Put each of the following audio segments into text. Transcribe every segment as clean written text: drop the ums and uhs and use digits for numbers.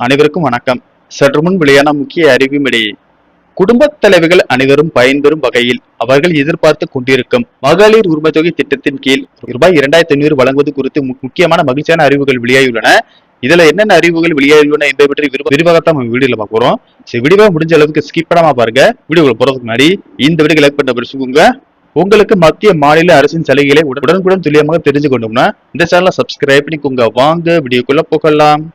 அனைவருக்கும் வணக்கம். சற்று முன் வெளியான முக்கிய அறிவிப்பின்படி குடும்பத் தலைவிகள் அனைவரும் பயன்பெறும் வகையில் அவர்கள் எதிர்பார்த்து கொண்டிருக்கும் மகளிர் உரிமை தொகை திட்டத்தின் கீழ் ரூபாய் 2500 வழங்குவது குறித்து முக்கியமான மகிழ்ச்சியான அறிவுகள் வெளியாகியுள்ளன. இதுல என்னென்ன அறிவுகள் வெளியாகியுள்ளன என்பதை பற்றி விரிவாகத்தான் நம்ம வீடியோல பார்க்க போறோம். வீடியோ முடிஞ்ச அளவுக்கு ஸ்கிப் பண்ணாம பாருங்க. வீடியோக்குள்ள போறதுக்கு முன்னாடி இந்த வீடியோ லைக் பண்ண பிடிச்சுக்கோங்க. உங்களுக்கு மத்திய மாநில அரசின் சலுகைகளை உடனுக்குடன் துல்லியமாக தெரிஞ்சு கொண்டோம்னா இந்த சேனலை சப்ஸ்கிரைப் பண்ணிக்கோங்க. வாங்க வீடியோக்குள்ள போகலாம்.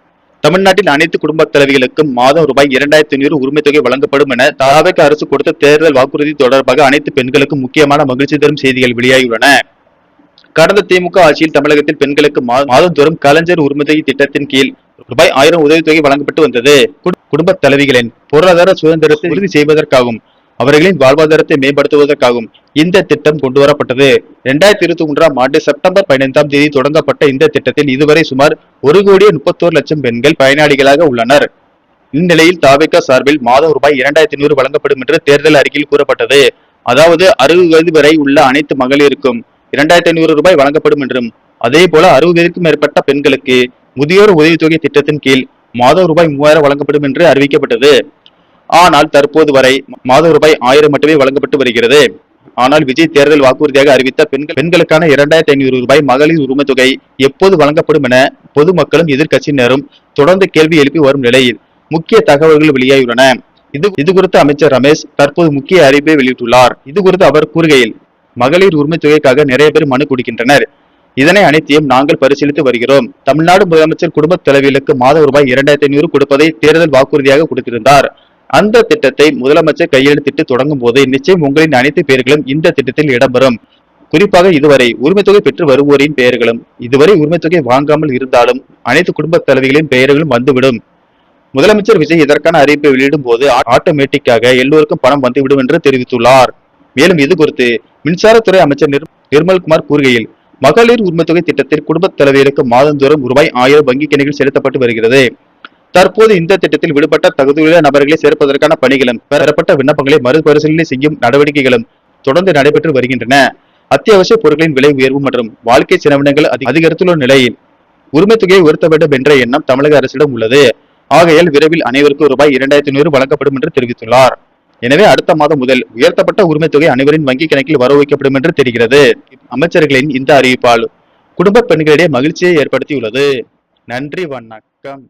தமிழ்நாட்டில் அனைத்து குடும்ப தலைவிகளுக்கும் மாதம் ரூபாய் 2500 உரிமை தொகை வழங்கப்படும் என தாவேக அரசு கொடுத்த தேர்தல் வாக்குறுதி தொடர்பாக அனைத்து பெண்களுக்கும் முக்கியமான மகிழ்ச்சி தரும் செய்திகள் வெளியாகியுள்ளன. கடந்த திமுக ஆட்சியில் தமிழகத்தில் பெண்களுக்கு மாதந்தோறும் கலைஞர் உரிமை தொகை திட்டத்தின் கீழ் ரூபாய் 1000 உதவித்தொகை வழங்கப்பட்டு வந்தது. குடும்ப தலைவிகளின் பொருளாதார சுதந்திரத்தை உறுதி செய்வதற்காகவும் அவர்களின் வாழ்வாதாரத்தை மேம்படுத்துவதற்காகவும் இந்த திட்டம் கொண்டு வரப்பட்டது. 2021ஆம் ஆண்டு செப்டம்பர் 15ஆம் தேதி தொடங்கப்பட்ட இந்த திட்டத்தில் இதுவரை சுமார் 1,31,00,000 பெண்கள் பயனாளிகளாக உள்ளனர். இந்நிலையில் தாவேக சார்பில் மாதம் ரூபாய் 2500 வழங்கப்படும் என்று தேர்தல் அறிக்கையில் கூறப்பட்டது. அதாவது 60 வயது வரை உள்ள அனைத்து மகளிருக்கும் 2500 ரூபாய் வழங்கப்படும் என்றும், அதே போல 60 வயதுக்கும் மேற்பட்ட பெண்களுக்கு முதியோர் உதவித்தொகை திட்டத்தின் கீழ் மாதம் ரூபாய் 3000 வழங்கப்படும் என்று அறிவிக்கப்பட்டது. ஆனால் தற்போது வரை மாதம் ரூபாய் 1000 மட்டுமே வழங்கப்பட்டு வருகிறது. ஆனால் விஜய் தேர்தல் வாக்குறுதியாக அறிவித்த பெண்களுக்கான 2500 ரூபாய் மகளிர் உரிமை தொகை எப்போது வழங்கப்படும் என பொதுமக்களும் எதிர்கட்சியினரும் தொடர்ந்து கேள்வி எழுப்பி வரும் நிலையில் முக்கிய தகவல்கள் வெளியாகியுள்ளன. இது குறித்து அமைச்சர் ரமேஷ் தற்போது முக்கிய அறிவிப்பை வெளியிட்டுள்ளார். இது குறித்து அவர் கூறுகையில், மகளிர் உரிமை தொகைக்காக நிறைய பேர் மனு கொடுக்கின்றனர். இதனை அனைத்தையும் நாங்கள் பரிசீலித்து வருகிறோம். தமிழ்நாடு முதலமைச்சர் குடும்ப தலைவிகளுக்கு மாதம் ரூபாய் 2500 கொடுப்பதை தேர்தல் வாக்குறுதியாக கொடுத்திருந்தார். அந்த திட்டத்தை முதலமைச்சர் கையெழுத்திட்டு தொடங்கும் போது நிச்சயம் உங்களின் அனைத்து பெயர்களும் இந்த திட்டத்தில் இடம்பெறும். குறிப்பாக இதுவரை உரிமை தொகை பெற்று வருவோரின் பெயர்களும், இதுவரை உரிமை தொகை வாங்காமல் இருந்தாலும் அனைத்து குடும்ப தலைவிகளின் பெயர்களும் வந்துவிடும். முதலமைச்சர் விஜய் இதற்கான அறிவிப்பை வெளியிடும் போது ஆட்டோமேட்டிக்காக எல்லோருக்கும் பணம் வந்துவிடும் என்று தெரிவித்துள்ளார். மேலும் இது குறித்து மின்சாரத்துறை அமைச்சர் நிர்மல்குமார் கூறுகையில், மகளிர் உரிமை தொகை திட்டத்தில் குடும்ப தலைவிகளுக்கு மாதந்தோறும் ரூபாய் 1000 வங்கி கணக்கில் செலுத்தப்பட்டு வருகிறது. தற்போது இந்த திட்டத்தில் விடுபட்ட தகுதியுள்ள நபர்களை சேர்ப்பதற்கான பணிகளும் பெறப்பட்ட விண்ணப்பங்களை மறுபரிசீலனை செய்யும் நடவடிக்கைகளும் தொடர்ந்து நடைபெற்று வருகின்றன. அத்தியாவசிய பொருட்களின் விலை உயர்வு மற்றும் வாழ்க்கை செலவினங்கள் அதிகரித்துள்ள நிலையில் உரிமை தொகையை உயர்த்த வேண்டும் என்ற எண்ணம் தமிழக அரசிடம் உள்ளது. ஆகையால் விரைவில் அனைவருக்கும் ரூபாய் 2500 வழங்கப்படும் என்று தெரிவித்துள்ளார். எனவே அடுத்த மாதம் முதல் உயர்த்தப்பட்ட உரிமை தொகை அனைவரின் வங்கி கணக்கில் வரவு வைக்கப்படும் என்று தெரிகிறது. அமைச்சர்களின் இந்த அறிவிப்பால் குடும்ப பெண்களிடையே மகிழ்ச்சியை ஏற்படுத்தியுள்ளது. நன்றி, வணக்கம்.